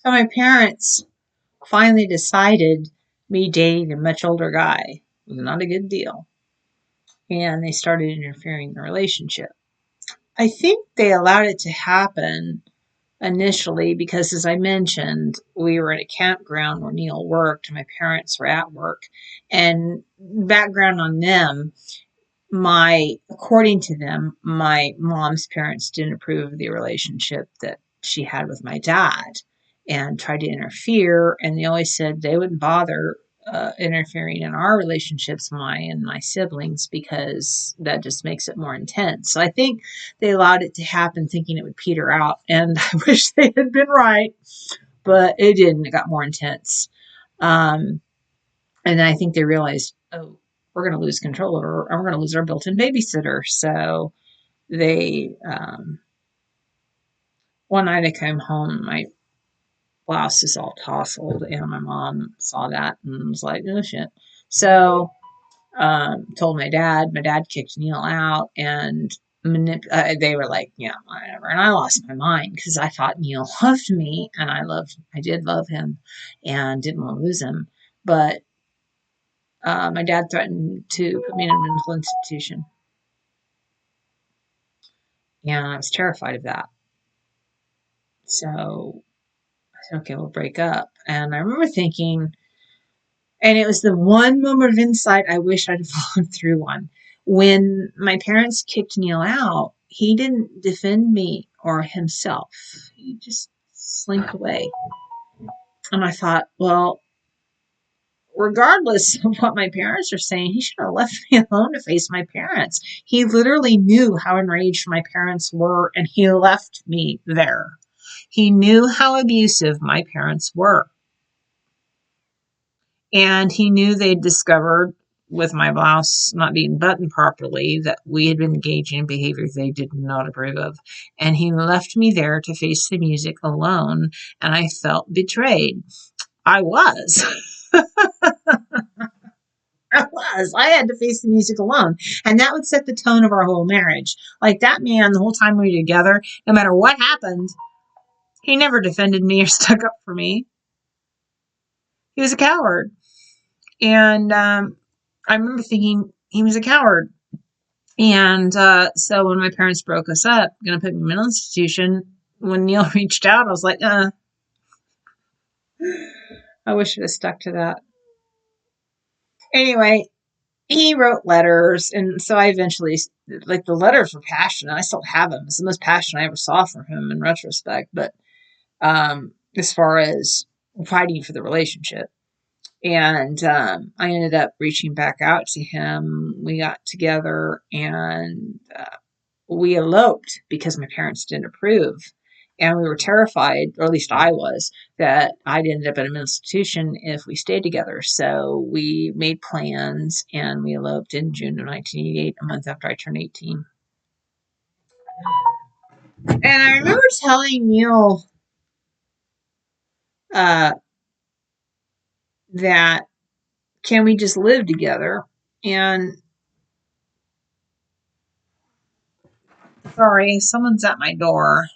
So my parents finally decided me dating a much older guy was not a good deal. And they started interfering in the relationship. I think they allowed it to happen initially because, as I mentioned, we were at a campground where Neil worked. My parents were at work. And background on them, according to them, my mom's parents didn't approve of the relationship that she had with my dad and tried to interfere. And they always said they wouldn't bother interfering in our relationships, my and my siblings, because that just makes it more intense. So I think they allowed it to happen thinking it would peter out. And I wish they had been right, but it didn't. It got more intense. Um, and I think they realized, oh, we're going to lose control of her, and we're going to lose our built-in babysitter. So they, one night I came home, my blouse is all tousled, and my mom saw that and was like, oh shit. So, told my dad. My dad kicked Neil out, and they were like, yeah, whatever. And I lost my mind because I thought Neil loved me, and I did love him, and didn't want to lose him. But my dad threatened to put me in a mental institution, and I was terrified of that. So I said, okay, we'll break up. And I remember thinking, and it was the one moment of insight I wish I'd followed through on. When my parents kicked Neil out, he didn't defend me or himself. He just slinked away. And I thought, well, regardless of what my parents are saying, he should have left me alone to face my parents. He literally knew how enraged my parents were, and he left me there. He knew how abusive my parents were. And he knew they'd discovered with my blouse not being buttoned properly that we had been engaging in behavior they did not approve of. And he left me there to face the music alone, and I felt betrayed. I was. I was. I had to face the music alone. And that would set the tone of our whole marriage. Like that man, the whole time we were together, no matter what happened, he never defended me or stuck up for me. He was a coward. And I remember thinking he was a coward. And so when my parents broke us up, going to put me in a mental institution, when Neil reached out, I was like, I wish I'd have stuck to that. Anyway, he wrote letters, and so I eventually, like, the letters were passionate. I still have them. It's the most passion I ever saw from him in retrospect. But as far as fighting for the relationship, and I ended up reaching back out to him. We got together, and we eloped because my parents didn't approve. And we were terrified, or at least I was, that I'd end up in an institution if we stayed together. So we made plans, and we eloped in June of 1988, a month after I turned 18. And I remember telling Neil uh, that, can we just live together? And sorry, someone's at my door.